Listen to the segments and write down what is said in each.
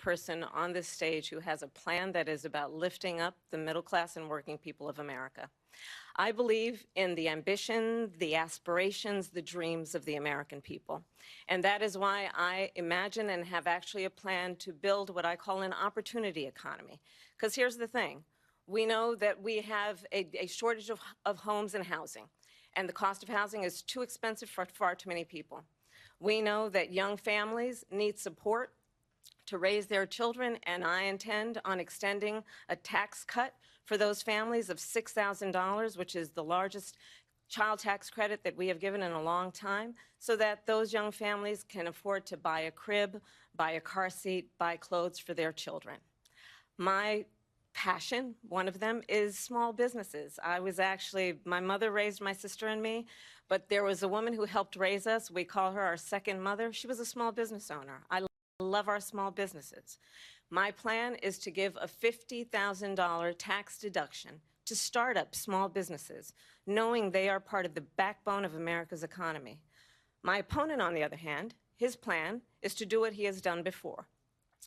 person on this stage who has a plan that is about lifting up the middle class and working people of America. I believe in the ambition, the aspirations, the dreams of the American people. And that is why I imagine and have actually a plan to build what I call an opportunity economy. Because here's the thing. We know that we have a shortage of homes and housing, and the cost of housing is too expensive for far too many people. We know that young families need support to raise their children, and I intend on extending a tax cut for those families of $6,000, which is the largest child tax credit that we have given in a long time, so that those young families can afford to buy a crib, buy a car seat, buy clothes for their children. My passion, one of them, is small businesses. My mother raised my sister and me, but there was a woman who helped raise us. We call her our second mother. She was a small business owner. I love our small businesses. My plan is to give a $50,000 tax deduction to start up small businesses, knowing they are part of the backbone of America's economy. My opponent, on the other hand, his plan is to do what he has done before,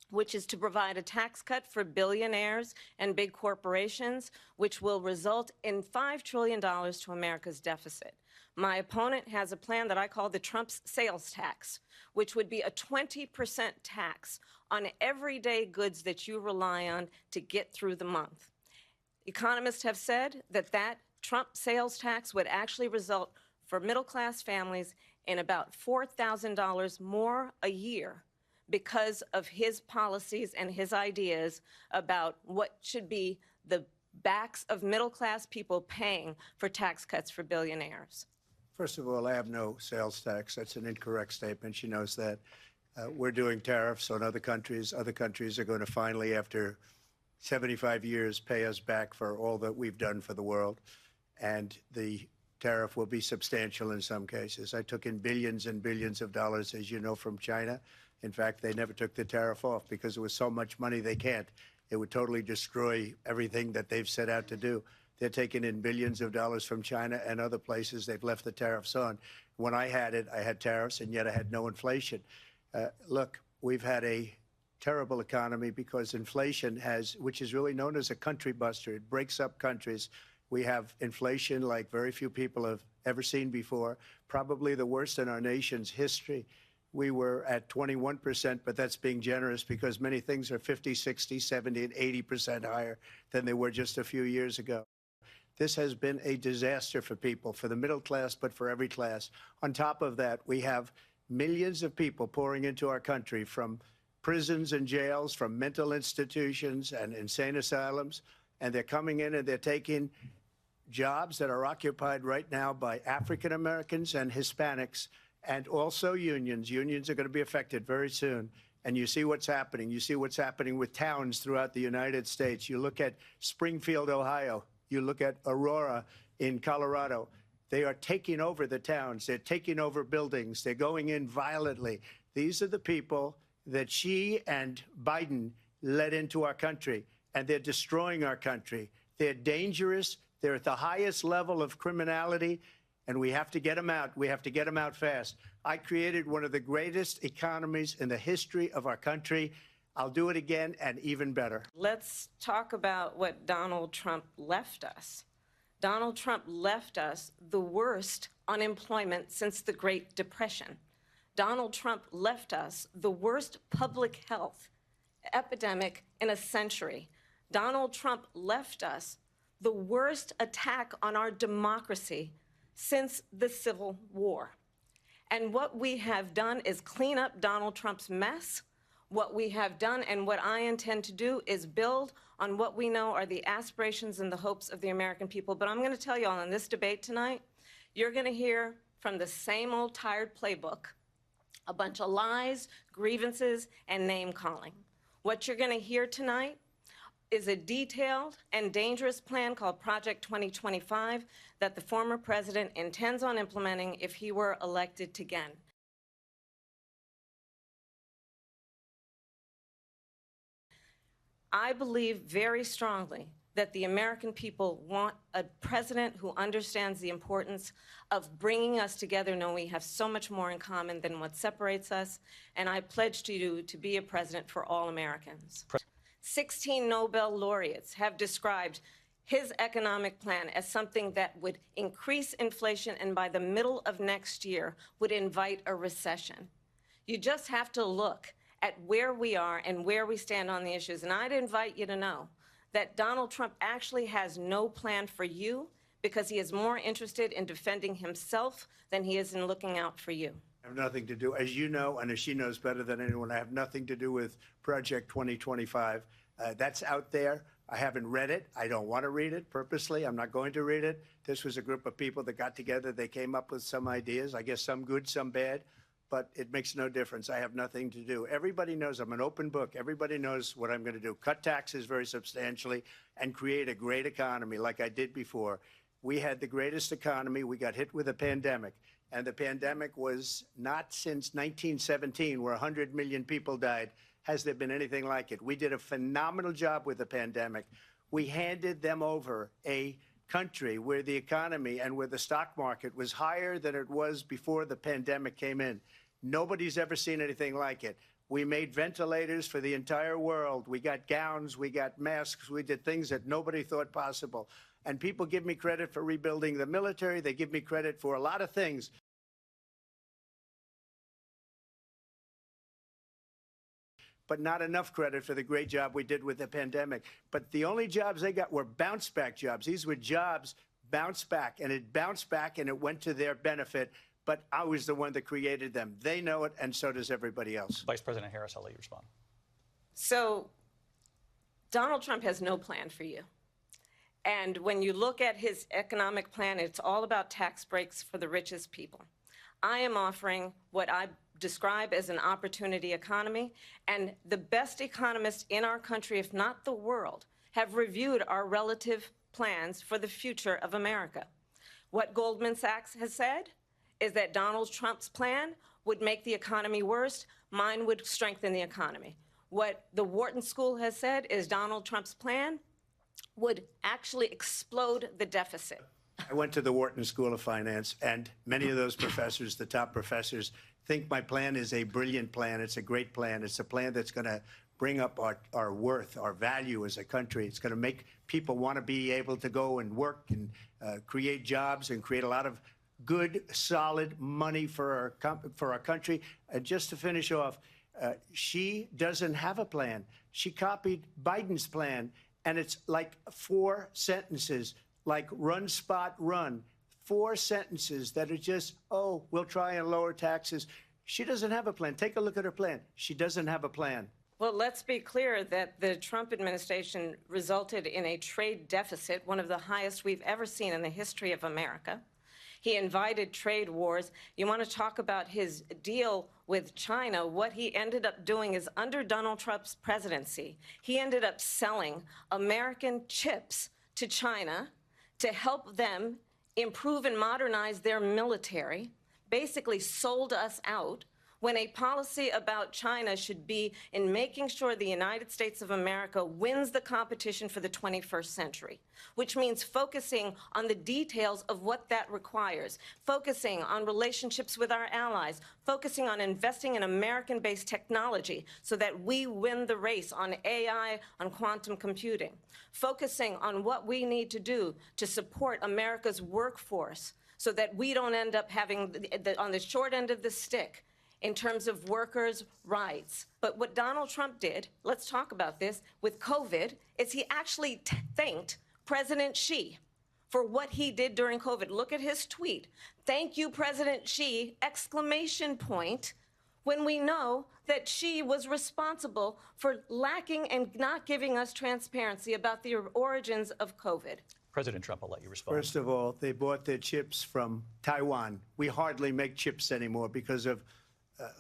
which is to provide a tax cut for billionaires and big corporations, which will result in $5 trillion to America's deficit. My opponent has a plan that I call the Trump's sales tax, which would be a 20% tax on everyday goods that you rely on to get through the month. Economists have said that that Trump sales tax would actually result for middle-class families in about $4,000 more a year because of his policies and his ideas about what should be the backs of middle-class people paying for tax cuts for billionaires. First of all, I have no sales tax. That's an incorrect statement. She knows that. We're doing tariffs on other countries. Other countries are going to finally, after 75 years, pay us back for all that we've done for the world. And the tariff will be substantial in some cases. I took in billions and billions of dollars, as you know, from China. In fact, they never took the tariff off because it was so much money they can't. It would totally destroy everything that they've set out to do. They're taking in billions of dollars from China and other places. They've left the tariffs on. When I had it, I had tariffs, and yet I had no inflation. Look, we've had a terrible economy because inflation which is really known as a country buster. It breaks up countries. We have inflation like very few people have ever seen before, probably the worst in our nation's history. We were at 21%, but that's being generous because many things are 50, 60, 70, and 80% higher than they were just a few years ago. This has been a disaster for people, for the middle class, but for every class. On top of that, we have millions of people pouring into our country from prisons and jails, from mental institutions and insane asylums, and they're coming in and they're taking jobs that are occupied right now by African Americans and Hispanics, and also unions. Unions are going to be affected very soon. And you see what's happening. You see what's happening with towns throughout the United States. You look at Springfield, Ohio. You look at Aurora in Colorado. They are taking over the towns. They're taking over buildings. They're going in violently. These are the people that Xi and Biden led into our country, and they're destroying our country. They're dangerous. They're at the highest level of criminality, and we have to get them out. We have to get them out fast. I created one of the greatest economies in the history of our country. I'll do it again and even better. Let's talk about what Donald Trump left us. Donald Trump left us the worst unemployment since the Great Depression. Donald Trump left us the worst public health epidemic in a century. Donald Trump left us the worst attack on our democracy since the Civil War. And what we have done is clean up Donald Trump's mess. What we have done and what I intend to do is build on what we know are the aspirations and the hopes of the American people. But I'm going to tell you all in this debate tonight, you're going to hear from the same old tired playbook, a bunch of lies, grievances, and name-calling. What you're going to hear tonight is a detailed and dangerous plan called Project 2025 that the former president intends on implementing if he were elected again. I believe very strongly that the American people want a president who understands the importance of bringing us together, knowing we have so much more in common than what separates us. And I pledge to you to be a president for all Americans. 16 Nobel laureates have described his economic plan as something that would increase inflation and by the middle of next year would invite a recession. You just have to look at where we are and where we stand on the issues. And I'd invite you to know that Donald Trump actually has no plan for you because he is more interested in defending himself than he is in looking out for you. I have nothing to do, as you know, and as she knows better than anyone, I have nothing to do with Project 2025. That's out there. I haven't read it. I don't want to read it purposely. I'm not going to read it. This was a group of people that got together. They came up with some ideas, I guess some good, some bad, but it makes no difference. I have nothing to do. Everybody knows I'm an open book. Everybody knows what I'm going to do. Cut taxes very substantially and create a great economy like I did before. We had the greatest economy. We got hit with a pandemic, and the pandemic was not since 1917, where 100 million people died, has there been anything like it. We did a phenomenal job with the pandemic. We handed them over a country where the economy and where the stock market was higher than it was before the pandemic came in. Nobody's ever seen anything like it. We made ventilators for the entire world. We got gowns, we got masks, we did things that nobody thought possible. And people give me credit for rebuilding the military. They give me credit for a lot of things. But not enough credit for the great job we did with the pandemic. But the only jobs they got were bounce back jobs. These were jobs bounce back, and it bounced back and it went to their benefit. But I was the one that created them. They know it, and so does everybody else. Vice President Harris, I'll let you respond. So Donald Trump has no plan for you. And when you look at his economic plan, it's all about tax breaks for the richest people. I am offering what I describe as an opportunity economy, and the best economists in our country, if not the world, have reviewed our relative plans for the future of America. What Goldman Sachs has said is that Donald Trump's plan would make the economy worse. Mine would strengthen the economy. What the Wharton School has said is Donald Trump's plan would actually explode the deficit. I went to the Wharton School of Finance, and many of those professors, the top professors, think my plan is a brilliant plan. It's a great plan. It's a plan that's going to bring up our worth, our value as a country. It's going to make people want to be able to go and work and create jobs and create a lot of good, solid money for our country. And just to finish off, she doesn't have a plan. She copied Biden's plan, and it's like 4 sentences, like run, spot, run. 4 sentences that are just, oh, we'll try and lower taxes. She doesn't have a plan. Take a look at her plan. She doesn't have a plan. Well, let's be clear that the Trump administration resulted in a trade deficit, one of the highest we've ever seen in the history of America. He invited trade wars. You want to talk about his deal with China? What he ended up doing is, under Donald Trump's presidency, he ended up selling American chips to China to help them improve and modernize their military, basically sold us out, when a policy about China should be in making sure the United States of America wins the competition for the 21st century, which means focusing on the details of what that requires, focusing on relationships with our allies, focusing on investing in American-based technology so that we win the race on AI, on quantum computing, focusing on what we need to do to support America's workforce so that we don't end up having, on the short end of the stick, in terms of workers' rights. But what Donald Trump did, let's talk about this, with COVID, is he actually thanked President Xi for what he did during COVID. Look at his tweet. Thank you, President Xi, exclamation point, when we know that Xi was responsible for lacking and not giving us transparency about the origins of COVID. President Trump, I'll let you respond. First of all, they bought their chips from Taiwan. We hardly make chips anymore because of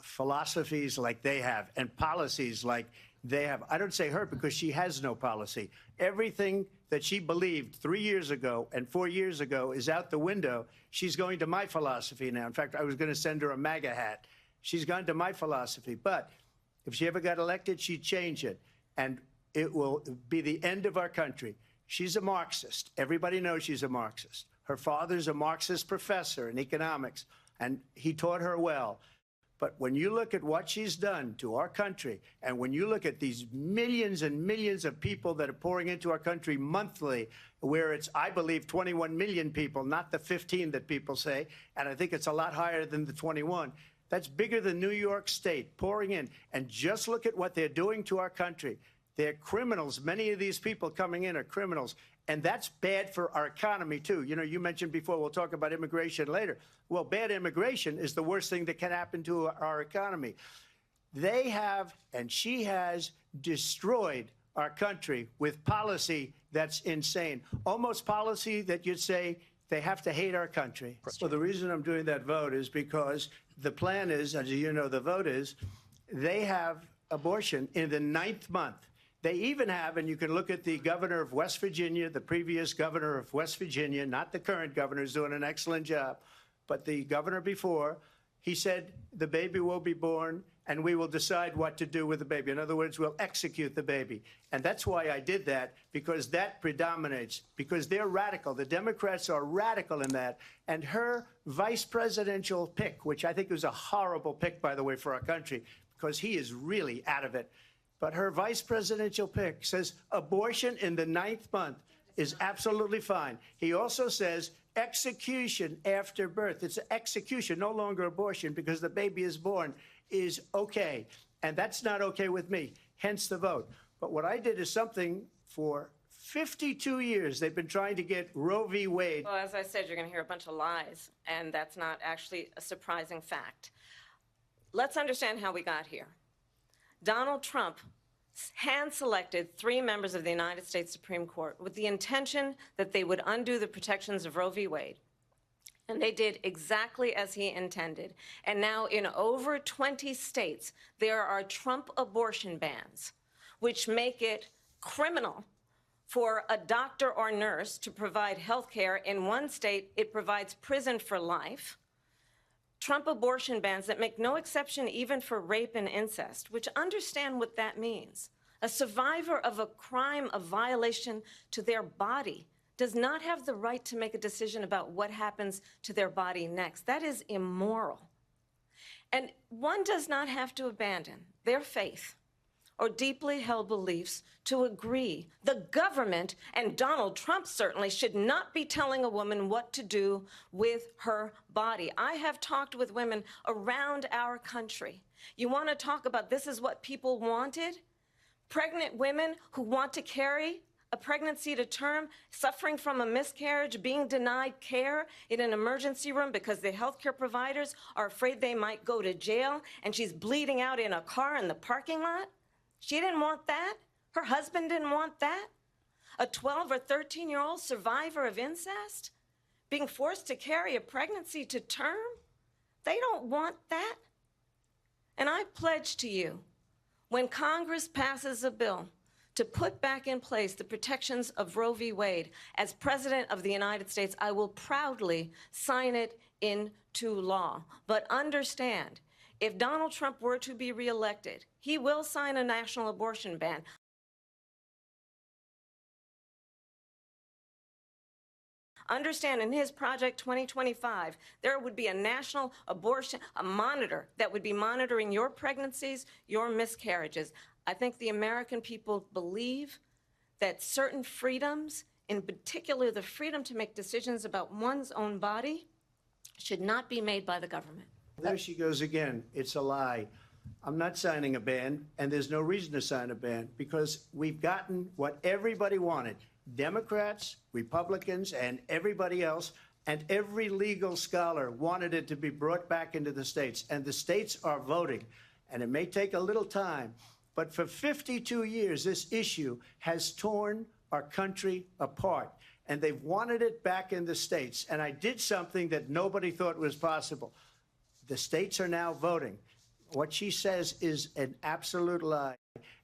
philosophies like they have and policies like they have. I don't say her because she has no policy. Everything that she believed 3 years ago and 4 years ago is out the window. She's going to my philosophy now. In fact, I was going to send her a MAGA hat. She's gone to my philosophy. But if she ever got elected, she'd change it. And it will be the end of our country. She's a Marxist. Everybody knows she's a Marxist. Her father's a Marxist professor in economics, and he taught her well. But when you look at what she's done to our country, and when you look at these millions and millions of people that are pouring into our country monthly, where it's, I believe, 21 million people, not the 15 that people say, and I think it's a lot higher than the 21. That's bigger than New York State pouring in. And just look at what they're doing to our country. They're criminals. Many of these people coming in are criminals. And that's bad for our economy, too. You know, you mentioned before, we'll talk about immigration later. Well, bad immigration is the worst thing that can happen to our economy. They have, and she has, destroyed our country with policy that's insane. Almost policy that you'd say they have to hate our country. Well, the reason I'm doing that vote is because the plan is, as you know, the vote is, they have abortion in the 9th month. They even have, and you can look at the governor of West Virginia, the previous governor of West Virginia, not the current governor, who's doing an excellent job, but the governor before, he said the baby will be born and we will decide what to do with the baby. In other words, we'll execute the baby. And that's why I did that, because that predominates, because they're radical. The Democrats are radical in that. And her vice presidential pick, which I think was a horrible pick, by the way, for our country, because he is really out of it. But her vice presidential pick says abortion in the 9th month is absolutely fine. He also says execution after birth. It's execution, no longer abortion, because the baby is born, is okay. And that's not okay with me, hence the vote. But what I did is something for 52 years. They've been trying to get Roe v. Wade. Well, as I said, you're going to hear a bunch of lies, and that's not actually a surprising fact. Let's understand how we got here. Donald Trump hand-selected 3 members of the United States Supreme Court with the intention that they would undo the protections of Roe v. Wade. And they did exactly as he intended. And now in over 20 states, there are Trump abortion bans, which make it criminal for a doctor or nurse to provide health care. In one state, it provides prison for life. Trump abortion bans that make no exception even for rape and incest, which understand what that means. A survivor of a crime of violation to their body does not have the right to make a decision about what happens to their body next. That is immoral. And one does not have to abandon their faith or deeply held beliefs to agree. The government, and Donald Trump certainly, should not be telling a woman what to do with her body. I have talked with women around our country. You want to talk about this is what people wanted? Pregnant women who want to carry a pregnancy to term, suffering from a miscarriage, being denied care in an emergency room because the healthcare providers are afraid they might go to jail, and she's bleeding out in a car in the parking lot. She didn't want that. Her husband didn't want that. A 12 or 13-year-old survivor of incest being forced to carry a pregnancy to term? They don't want that. And I pledge to you, when Congress passes a bill to put back in place the protections of Roe v. Wade, as President of the United States, I will proudly sign it into law. But understand, if Donald Trump were to be reelected, he will sign a national abortion ban. Understand, in his Project 2025, there would be a national abortion, a monitor that would be monitoring your pregnancies, your miscarriages. I think the American people believe that certain freedoms, in particular the freedom to make decisions about one's own body, should not be made by the government. There she goes again. It's a lie. I'm not signing a ban, and there's no reason to sign a ban, because we've gotten what everybody wanted. Democrats, Republicans, and everybody else, and every legal scholar wanted it to be brought back into the states. And the states are voting. And it may take a little time, but for 52 years, this issue has torn our country apart. And they've wanted it back in the states. And I did something that nobody thought was possible. The states are now voting. What she says is an absolute lie.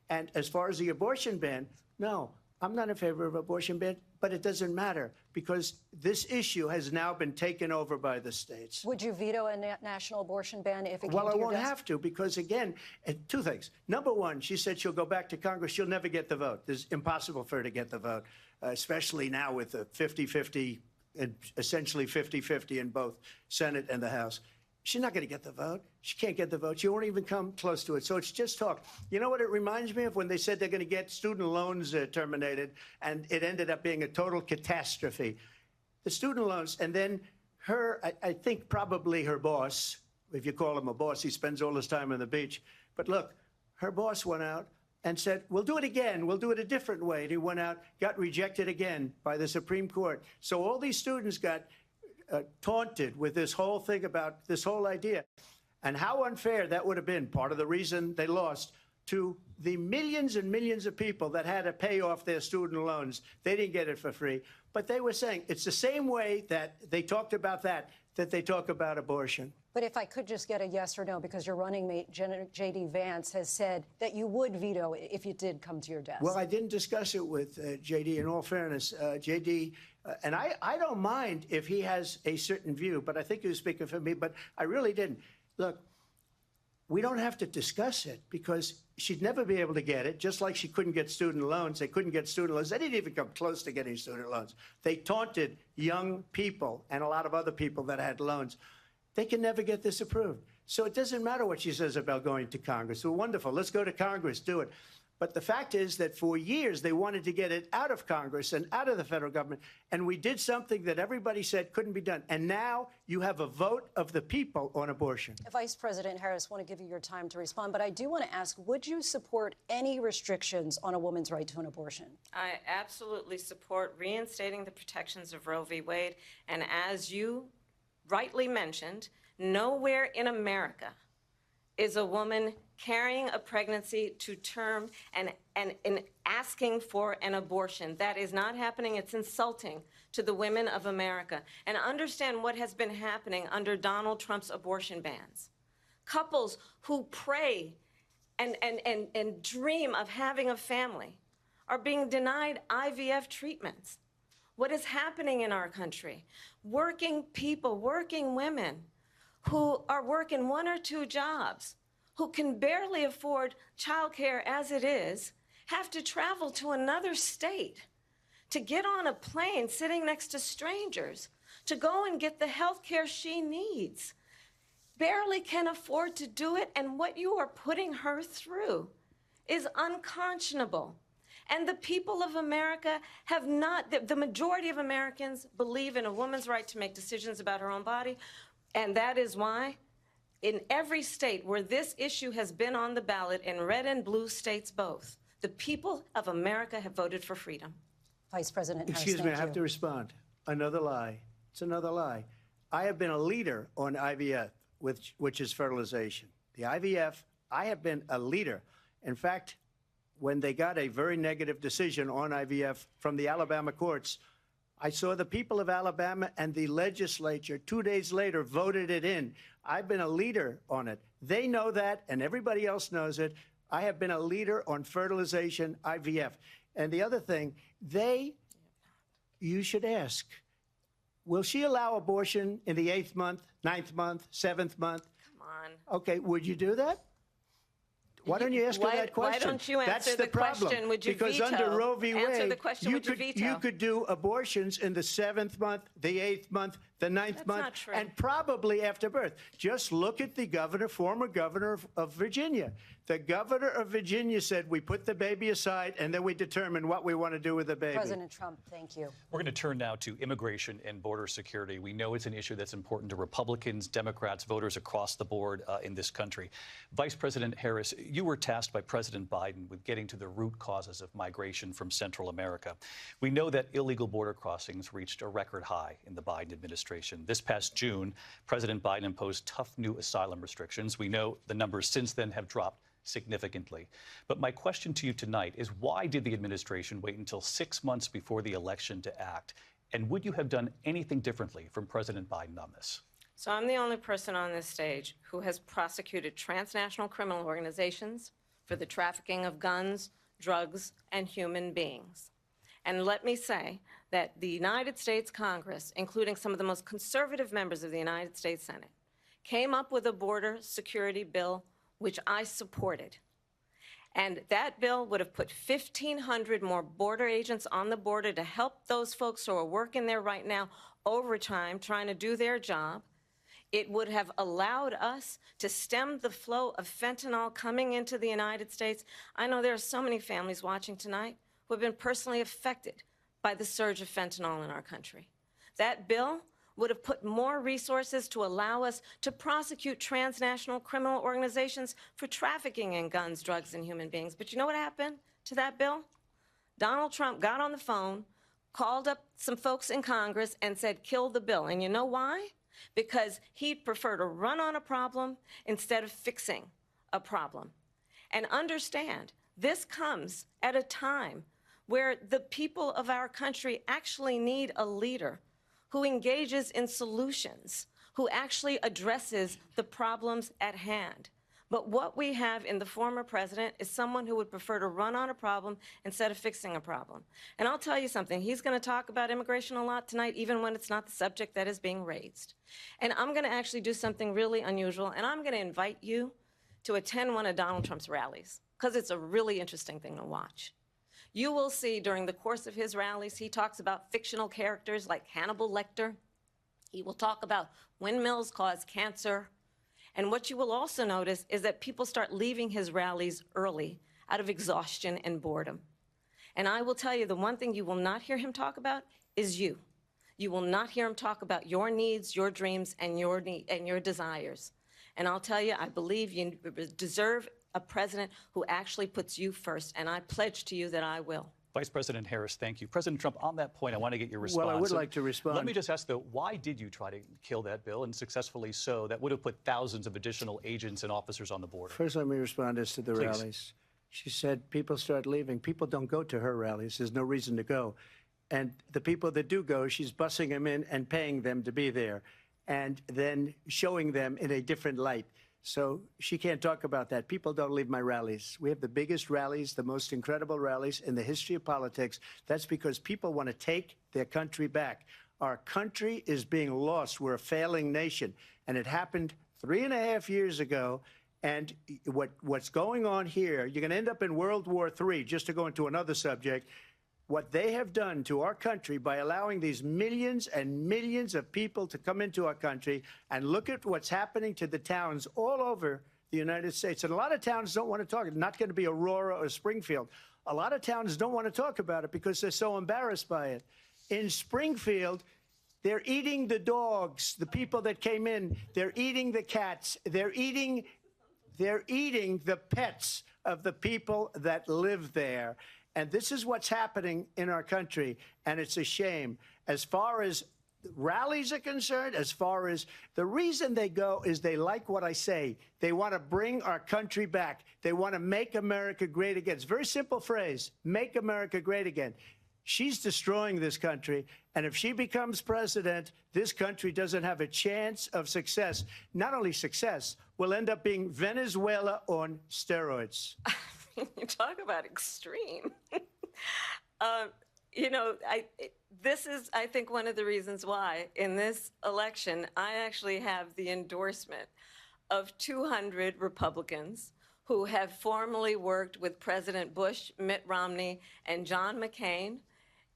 And as far as the abortion ban, no, I'm not in favor of abortion ban, but it doesn't matter because this issue has now been taken over by the states. Would you veto a national abortion ban if it came Well, to I your won't desk? have to because, again, two things. Number one, she said she'll go back to Congress. She'll never get the vote. It's impossible for her to get the vote, especially now with the 50-50, essentially 50-50 in both Senate and the House. She's not going to get the vote. She can't get the vote. She won't even come close to it. So it's just talk. You know what it reminds me of? When they said they're going to get student loans terminated, and it ended up being a total catastrophe. The student loans, and then her, I think probably her boss, if you call him a boss, he spends all his time on the beach. But look, her boss went out and said, we'll do it again. We'll do it a different way. And he went out, got rejected again by the Supreme Court. So all these students got taunted with this whole thing about this whole idea. And how unfair that would have been, part of the reason they lost, to the millions and millions of people that had to pay off their student loans. They didn't get it for free. But they were saying it's the same way that they talked about that they talk about abortion. But if I could just get a yes or no, because your running mate, J.D. Vance, has said that you would veto it if it did come to your desk. Well, I didn't discuss it with J.D. In all fairness, J.D., and I don't mind if he has a certain view, but I think he was speaking for me, but I really didn't. Look, we don't have to discuss it because she'd never be able to get it, just like she couldn't get student loans. They couldn't get student loans. They didn't even come close to getting student loans. They taunted young people and a lot of other people that had loans. They can never get this approved. So it doesn't matter what she says about going to Congress. Well, wonderful. Let's go to Congress, do it. But the fact is that for years they wanted to get it out of Congress and out of the federal government. And we did something that everybody said couldn't be done. And now you have a vote of the people on abortion. Vice President Harris, I want to give you your time to respond, but I do want to ask, would you support any restrictions on a woman's right to an abortion? I absolutely support reinstating the protections of Roe v. Wade. And as you rightly mentioned, nowhere in America is a woman carrying a pregnancy to term and asking for an abortion. That is not happening. It's insulting to the women of America. And understand what has been happening under Donald Trump's abortion bans. Couples who pray and dream of having a family are being denied IVF treatments. What is happening in our country? Working people, working women who are working 1 or 2 jobs, who can barely afford childcare as it is, have to travel to another state to get on a plane sitting next to strangers to go and get the health care she needs. Barely can afford to do it, and what you are putting her through is unconscionable. And the people of America have not, the majority of Americans believe in a woman's right to make decisions about her own body, and that is why in every state where this issue has been on the ballot, in red and blue states both, the people of America have voted for freedom. Vice President Harris, Excuse me, I thank have you. to respond. Another lie. It's another lie. I have been a leader on IVF, which is fertilization. The IVF, I have been a leader. In fact, when they got a very negative decision on IVF from the Alabama courts, I saw the people of Alabama and the legislature 2 days later voted it in. I've been a leader on it. They know that, and everybody else knows it. I have been a leader on fertilization, IVF. And the other thing, you should ask, will she allow abortion in the 8th month, 9th month, 7th month? Come on. Okay, would you do that? Why don't you ask her that question? Why don't you answer That's the problem. question? Would you because veto? under Roe v. Wade, Answer the question, would you veto? You could do abortions in the 7th month, the 8th month, the 9th month, not true. and probably after birth. Just look at the governor, former governor of Virginia. The governor of Virginia said we put the baby aside and then we determine what we want to do with the baby. President Trump, thank you. We're going to turn now to immigration and border security. We know it's an issue that's important to Republicans, Democrats, voters across the board in this country. Vice President Harris, you were tasked by President Biden with getting to the root causes of migration from Central America. We know that illegal border crossings reached a record high in the Biden administration. This past June, President Biden imposed tough new asylum restrictions. We know the numbers since then have dropped significantly. But my question to you tonight is, why did the administration wait until 6 months before the election to act? And would you have done anything differently from President Biden on this? So I'm the only person on this stage who has prosecuted transnational criminal organizations for the trafficking of guns, drugs, and human beings. And let me say that the United States Congress, including some of the most conservative members of the United States Senate, came up with a border security bill which I supported. And that bill would have put 1,500 more border agents on the border to help those folks who are working there right now overtime, trying to do their job. It would have allowed us to stem the flow of fentanyl coming into the United States. I know there are so many families watching tonight who have been personally affected by the surge of fentanyl in our country. That bill would have put more resources to allow us to prosecute transnational criminal organizations for trafficking in guns, drugs, and human beings. But you know what happened to that bill? Donald Trump got on the phone, called up some folks in Congress, and said, kill the bill. And you know why? Because he'd prefer to run on a problem instead of fixing a problem. And understand, this comes at a time where the people of our country actually need a leader who engages in solutions, who actually addresses the problems at hand. But what we have in the former president is someone who would prefer to run on a problem instead of fixing a problem. And I'll tell you something, he's going to talk about immigration a lot tonight, even when it's not the subject that is being raised. And I'm going to actually do something really unusual, and I'm going to invite you to attend one of Donald Trump's rallies, because it's a really interesting thing to watch. You will see during the course of his rallies, he talks about fictional characters like Hannibal Lecter. He will talk about windmills cause cancer. And what you will also notice is that people start leaving his rallies early out of exhaustion and boredom. And I will tell you, the one thing you will not hear him talk about is you. You will not hear him talk about your needs, your dreams, and your desires. And I'll tell you, I believe you deserve a president who actually puts you first, and I pledge to you that I will. Vice President Harris, thank you. President Trump, on that point, I want to get your response. Well, I would like to respond. Let me just ask, though, why did you try to kill that bill, and successfully so? That would have put thousands of additional agents and officers on the border. First, let me respond as to the rallies. She said people start leaving. People don't go to her rallies. There's no reason to go. And the people that do go, she's bussing them in and paying them to be there, and then showing them in a different light. So she can't talk about that. People don't leave my rallies. We have the biggest rallies, the most incredible rallies in the history of politics. That's because people want to take their country back. Our country is being lost. We're a failing nation. And it happened 3.5 years ago. And what's going on here, you're going to end up in World War III, just to go into another subject. What they have done to our country by allowing these millions and millions of people to come into our country, and look at what's happening to the towns all over the United States. And a lot of towns don't want to talk. It's not going to be Aurora or Springfield. A lot of towns don't want to talk about it because they're so embarrassed by it. In Springfield, they're eating the dogs, the people that came in. They're eating the cats. They're eating the pets of the people that live there. And this is what's happening in our country, and it's a shame. As far as rallies are concerned, as far as the reason they go is they like what I say. They want to bring our country back. They want to make America great again. It's a very simple phrase, make America great again. She's destroying this country, and if she becomes president, this country doesn't have a chance of success. Not only success, we'll end up being Venezuela on steroids. You talk about extreme. This is, I think, one of the reasons why in this election, I actually have the endorsement of 200 Republicans who have formerly worked with President Bush, Mitt Romney, and John McCain,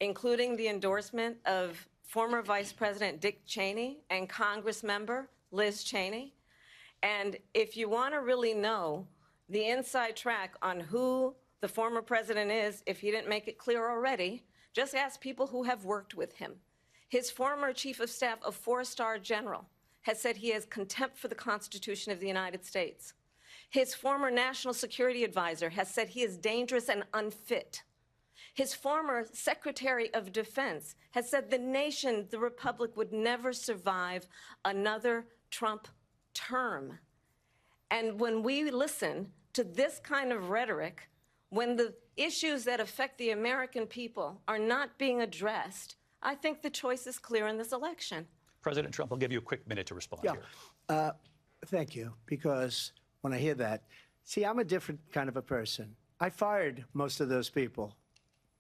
including the endorsement of former Vice President Dick Cheney and Congress member Liz Cheney. And if you want to really know the inside track on who the former president is, if he didn't make it clear already, just ask people who have worked with him. His former chief of staff, a 4-star general, has said he has contempt for the Constitution of the United States. His former national security advisor has said he is dangerous and unfit. His former Secretary of Defense has said the nation, the republic, would never survive another Trump term. And when we listen to this kind of rhetoric, when the issues that affect the American people are not being addressed, I think the choice is clear in this election. President Trump, I'll give you a quick minute to respond here. Thank you, because when I hear that, see, I'm a different kind of a person. I fired most of those people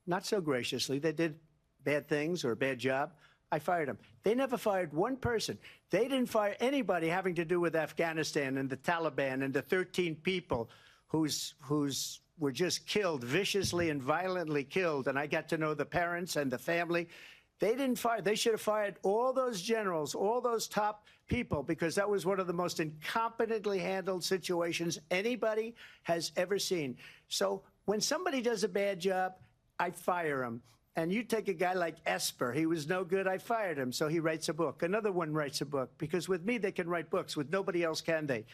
not so graciously. They did bad things or a bad job. I fired them. They never fired one person. They didn't fire anybody having to do with Afghanistan and the Taliban and the 13 people whose were just killed, viciously and violently killed. And I got to know the parents and the family. They didn't fire. They should have fired all those generals, all those top people, because that was one of the most incompetently handled situations anybody has ever seen. So when somebody does a bad job, I fire him. And you take a guy like Esper. He was no good. I fired him. So he writes a book. Another one writes a book. Because with me, they can write books. With nobody else can they.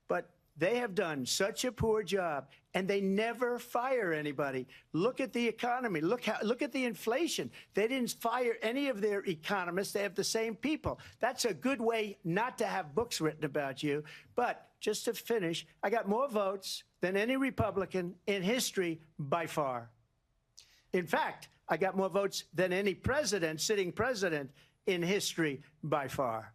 But they have done such a poor job, and they never fire anybody. Look at the economy. Look at the inflation. They didn't fire any of their economists. They have the same people. That's a good way not to have books written about you. But just to finish, I got more votes than any Republican in history by far. In fact, I got more votes than any president, sitting president in history by far.